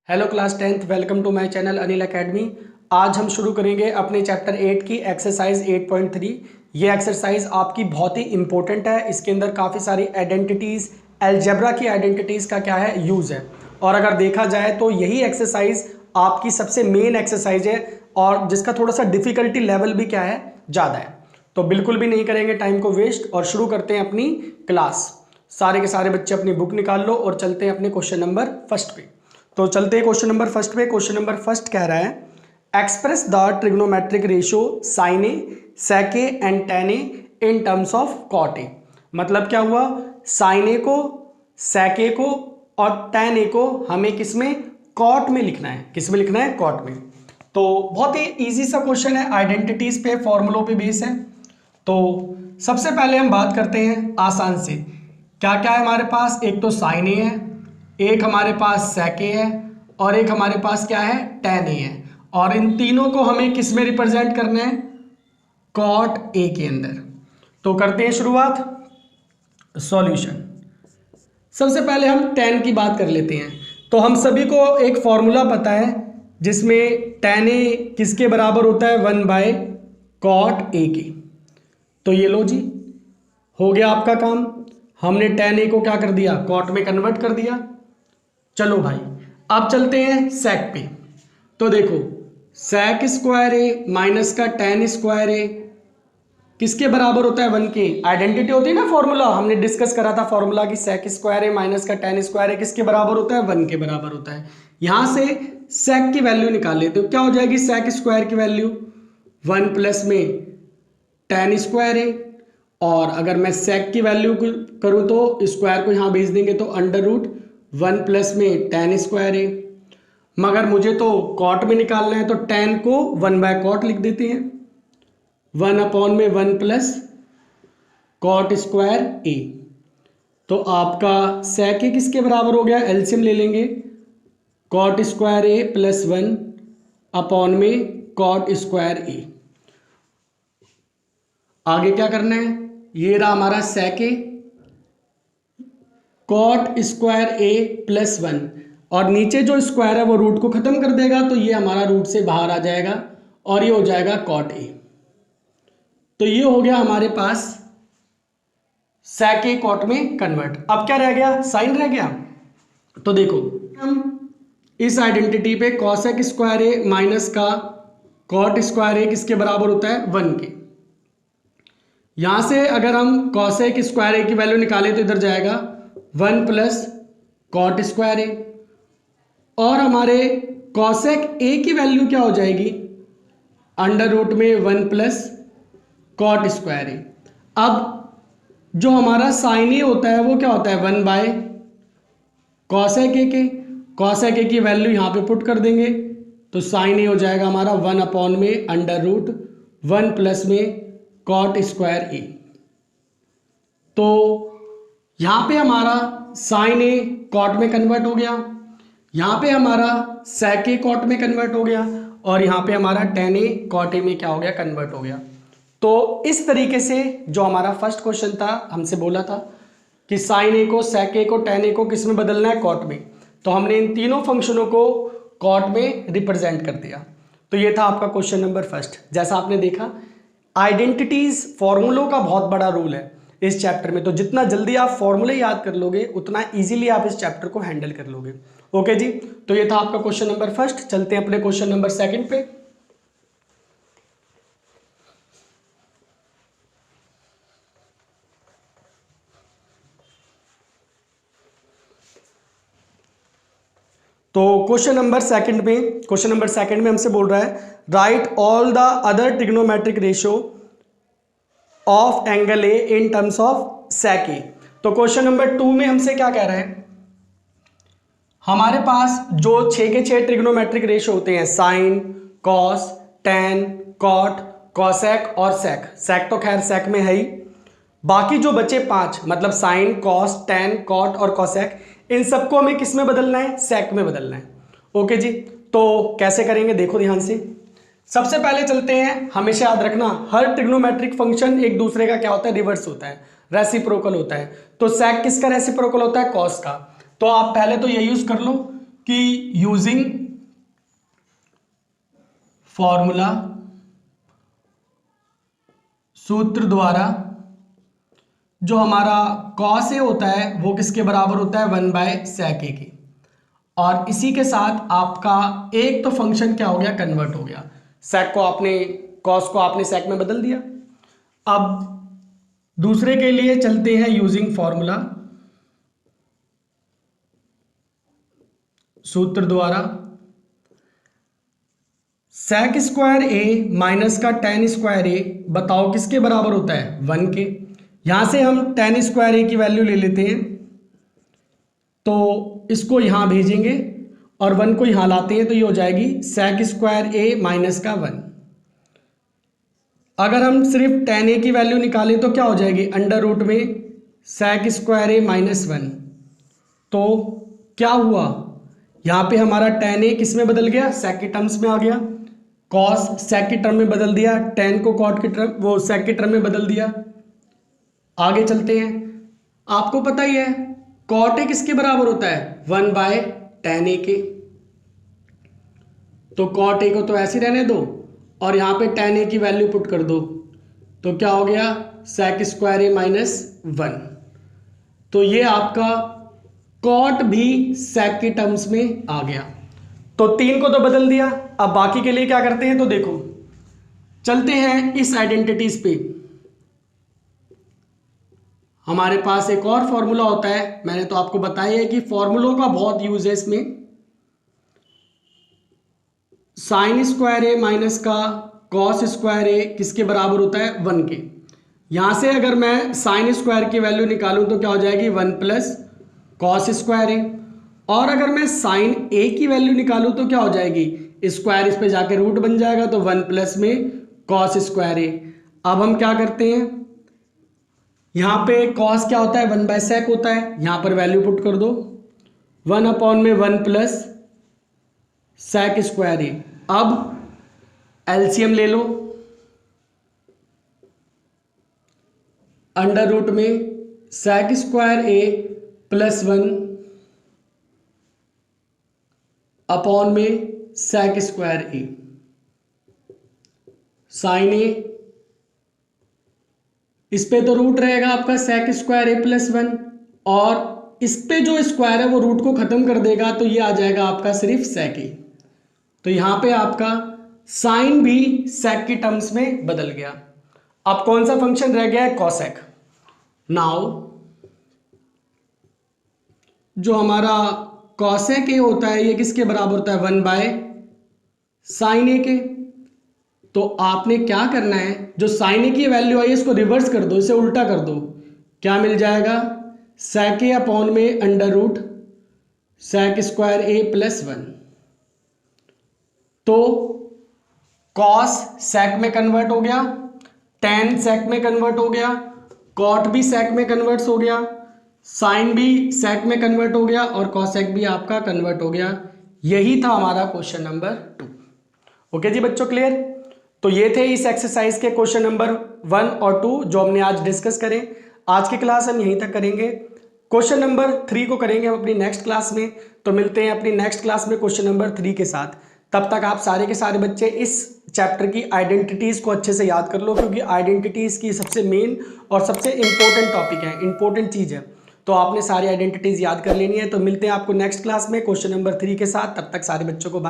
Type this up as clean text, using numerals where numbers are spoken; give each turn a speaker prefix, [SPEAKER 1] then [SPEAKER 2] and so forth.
[SPEAKER 1] Hello class 10th, welcome to my channel Anil Academy. आज हम शुरू करेंगे अपने चैप्टर 8 की एक्सरसाइज 8.3। ये एक्सरसाइज आपकी बहुत ही इंपॉर्टेंट है। इसके अंदर काफ़ी सारी आइडेंटिटीज़, अलजेब्रा की आइडेंटिटीज़ का क्या है, यूज़ है। और अगर देखा जाए तो यही एक्सरसाइज आपकी सबसे मेन एक्सरसाइज है और जिसका थोड़ा सा डिफ़िकल्टी लेवल भी क्या है, ज़्यादा है। तो बिल्कुल भी नहीं करेंगे टाइम को वेस्ट और शुरू करते हैं अपनी क्लास। सारे के सारे बच्चे अपनी बुक निकाल लो और चलते हैं अपने क्वेश्चन नंबर फर्स्ट पे। तो चलते हैं क्वेश्चन नंबर फर्स्ट पे। क्वेश्चन नंबर फर्स्ट कह रहा है express the trigonometric ratio sine A, sec A and tan A in terms of cot A. मतलब क्या हुआ, साइन ए को, सेक ए को और टेन ए को हमें किसमें, कॉट में लिखना है। किस में लिखना है, कॉट में। तो बहुत ही इजी सा क्वेश्चन है, आइडेंटिटीज पे, फॉर्मूलों पे बेस है। तो सबसे पहले हम बात करते हैं आसान से। क्या क्या है हमारे पास, एक तो साइन ए है, एक हमारे पास सेक ए है और एक हमारे पास क्या है, टेन ए है। और इन तीनों को हमें किस में रिप्रेजेंट करना है, कॉट ए के अंदर। तो करते हैं शुरुआत, सॉल्यूशन। सबसे पहले हम टेन की बात कर लेते हैं। तो हम सभी को एक फॉर्मूला पता है जिसमें टेन ए किसके बराबर होता है, 1/कॉट ए के। तो ये लो जी, हो गया आपका काम। हमने टेन ए को क्या कर दिया, कॉट में कन्वर्ट कर दिया। चलो भाई, अब चलते हैं सेक पे। तो देखो, सेक स्क्वायर ए माइनस का टेन स्क्वायर ए किसके बराबर होता है, 1 के। आइडेंटिटी होती है ना, फॉर्मूला हमने डिस्कस करा था फॉर्मूला की, सेक स्क्वायर ए माइनस का टेन स्क्वायर ए किसके बराबर होता है, 1 के बराबर होता है। यहां से सेक की वैल्यू निकाल लेते हो, क्या हो जाएगी सेक स्क्वायर की वैल्यू, 1 प्लस में टेन स्क्वायर ए। और अगर मैं सेक की वैल्यू करूं तो स्क्वायर को यहां भेज देंगे तो अंडर रूट 1 प्लस में टेन स्क्वायर ए। मगर मुझे तो कॉट में निकालना है तो टेन को 1/कॉट लिख देते हैं, 1/1 प्लस कॉट स्क्वायर ए। तो आपका सेक ए किसके बराबर हो गया, एलसीएम ले लेंगे, कॉट स्क्वायर ए प्लस 1/में कॉट स्क्वायर ए। आगे क्या करना है, ये रहा हमारा सेक ए, कॉट स्क्वायर ए प्लस 1 और नीचे जो स्क्वायर है वो रूट को खत्म कर देगा तो ये हमारा रूट से बाहर आ जाएगा और ये हो जाएगा कॉट ए। तो ये हो गया हमारे पास सेक ए कॉट में कन्वर्ट। अब क्या रह गया, साइन रह गया। तो देखो, हम इस आइडेंटिटी पे कॉसेक स्क्वायर ए माइनस का कॉट स्क्वायर ए किसके बराबर होता है, 1 के। यहां से अगर हम कॉसेक स्क्वायर ए की वैल्यू निकालें तो इधर जाएगा 1 प्लस कॉट स्क्वायर ए और हमारे कॉसेक ए की वैल्यू क्या हो जाएगी, अंडर रूट में 1 प्लस कॉट स्क्वायर ए। अब जो हमारा साइन ए होता है वो क्या होता है, 1/कॉसेक ए के। कॉसेक ए की वैल्यू यहां पे पुट कर देंगे तो साइन ए हो जाएगा हमारा 1/में अंडर रूट 1 प्लस में कॉट स्क्वायर ए। तो यहां पे हमारा साइन ए कॉट में कन्वर्ट हो गया, यहां पे हमारा सेक ए कॉट में कन्वर्ट हो गया और यहां पे हमारा टेन ए कॉट ए में क्या हो गया, कन्वर्ट हो गया। तो इस तरीके से जो हमारा फर्स्ट क्वेश्चन था, हमसे बोला था कि साइन ए को, सेक ए को, टेन ए को किस में बदलना है, कॉट में। तो हमने इन तीनों फंक्शनों को कॉट में रिप्रेजेंट कर दिया। तो ये था आपका क्वेश्चन नंबर फर्स्ट। जैसा आपने देखा, आइडेंटिटीज, फॉर्मूलों का बहुत बड़ा रोल है इस चैप्टर में। तो जितना जल्दी आप फॉर्मूले याद कर लोगे उतना इजीली आप इस चैप्टर को हैंडल कर लोगे। ओके जी, तो ये था आपका क्वेश्चन नंबर फर्स्ट। चलते हैं अपने क्वेश्चन नंबर सेकंड पे। तो क्वेश्चन नंबर सेकंड में हमसे बोल रहा है right all the other trigonometric ratio of angle A in terms of sec A. तो क्वेश्चन नंबर 2 में हमसे क्या कह रहा है, हमारे पास जो 6 के 6 ट्रिग्नोमेट्रिक रेशियो होते हैं, sine, cos, tan, cot, cosec और सेक। सेक तो खैर सेक में है ही, बाकी जो बचे 5 मतलब साइन, कॉस, टेन, कॉट और कॉसेक, इन सबको हमें किस में बदलना है, सेक में बदलना है। ओके जी, तो कैसे करेंगे देखो ध्यान से। सबसे पहले चलते हैं, हमेशा याद रखना हर ट्रिग्नोमेट्रिक फंक्शन एक दूसरे का क्या होता है, रिवर्स होता है, रेसिप्रोकल होता है। तो सेक किसका रेसिप्रोकल होता है, कॉस का। तो आप पहले तो ये यूज कर लो, कि यूजिंग फॉर्मूला, सूत्र द्वारा, जो हमारा कॉस ए होता है वो किसके बराबर होता है, 1/sec ए के। और इसी के साथ आपका एक तो फंक्शन क्या हो गया, कन्वर्ट हो गया। सेक को आपने, कॉस को आपने सेक में बदल दिया। अब दूसरे के लिए चलते हैं यूजिंग फॉर्मूला, सूत्र द्वारा। सेक स्क्वायर ए माइनस का टेन स्क्वायर ए, बताओ किसके बराबर होता है, 1 के। यहां से हम टेन स्क्वायर ए की वैल्यू ले लेते हैं, तो इसको यहां भेजेंगे और 1 को यहां लाते हैं, तो ये हो जाएगी सेक स्क्वायर ए माइनस का 1। अगर हम सिर्फ टेन ए की वैल्यू निकालें तो क्या हो जाएगी, अंडर रूट में सेक स्क्वायर ए माइनस 1। तो क्या हुआ, यहां पे हमारा टेन ए किस में बदल गया, सेक की टर्म्स में आ गया। कॉस सेक की टर्म में बदल दिया, टेन को कॉट की टर्म, वो सेक की टर्म में बदल दिया। आगे चलते हैं, आपको पता ही है कॉट ए किसके बराबर होता है, 1/tan ए के। तो कॉट ए को तो ऐसे रहने दो और यहां पे tan ए की वैल्यू पुट कर दो, तो क्या हो गया, सेक स्क्वायर ए माइनस 1। तो ये आपका कॉट भी सेक की टर्म्स में आ गया। तो 3 को तो बदल दिया, अब बाकी के लिए क्या करते हैं, तो देखो चलते हैं इस आइडेंटिटीज पे। हमारे पास एक और फॉर्मूला होता है, मैंने तो आपको बताया है कि फॉर्मूलों का बहुत यूज है इसमें। साइन स्क्वायर ए माइनस का कॉस स्क्वायर ए किसके बराबर होता है, 1 के। यहां से अगर मैं साइन स्क्वायर की वैल्यू निकालूं तो क्या हो जाएगी, 1 प्लस कॉस स्क्वायर ए। और अगर मैं साइन ए की वैल्यू निकालूं तो क्या हो जाएगी, स्क्वायर इस पे जाके रूट बन जाएगा, तो 1 प्लस में कॉस स्क्वायर ए। अब हम क्या करते हैं, यहां पे कॉस क्या होता है, 1/sec होता है, यहां पर वैल्यू पुट कर दो, 1/1 प्लस सेक स्क्वायर ए। अब एलसीएम ले लो, अंडर रूट में सेक स्क्वायर ए प्लस 1 अपॉन में सेक स्क्वायर ए। साइन ए, इस पे तो रूट रहेगा आपका सेक स्क्वायर ए प्लस 1, और इस पे जो स्क्वायर है वो रूट को खत्म कर देगा, तो ये आ जाएगा आपका सिर्फ सेक ए। तो यहां पे आपका साइन भी सेक की टर्म्स में बदल गया। अब कौन सा फंक्शन रह गया है, कॉसेक। नाउ जो हमारा कॉसेक ए होता है ये किसके बराबर होता है, 1/sin ए के। तो आपने क्या करना है, जो साइन ए की वैल्यू आई है इसको रिवर्स कर दो, इसे उल्टा कर दो, क्या मिल जाएगा, सेक ए अपॉन में अंडर रूट सेक स्क्वायर ए प्लस 1। तो कॉस सेक में कन्वर्ट हो गया, टेन सेक में कन्वर्ट हो गया, कॉट भी सेक में कन्वर्ट हो गया, साइन भी सेक में कन्वर्ट हो गया, और कॉसेक भी आपका कन्वर्ट हो गया। यही था हमारा क्वेश्चन नंबर 2। ओके जी बच्चों, क्लियर। तो ये थे इस एक्सरसाइज के क्वेश्चन नंबर 1 और 2 जो हमने आज डिस्कस करें। आज की क्लास हम यहीं तक करेंगे, क्वेश्चन नंबर 3 को करेंगे हम अपनी नेक्स्ट क्लास में। तो मिलते हैं अपनी नेक्स्ट क्लास में क्वेश्चन नंबर 3 के साथ। तब तक आप सारे के सारे बच्चे इस चैप्टर की आइडेंटिटीज को अच्छे से याद कर लो, क्योंकि आइडेंटिटीज की सबसे मेन और सबसे इंपॉर्टेंट टॉपिक है, इंपॉर्टेंट चीज है। तो आपने सारी आइडेंटिटीज याद कर लेनी है। तो मिलते हैं आपको नेक्स्ट क्लास में क्वेश्चन नंबर 3 के साथ। तब तक सारे बच्चों को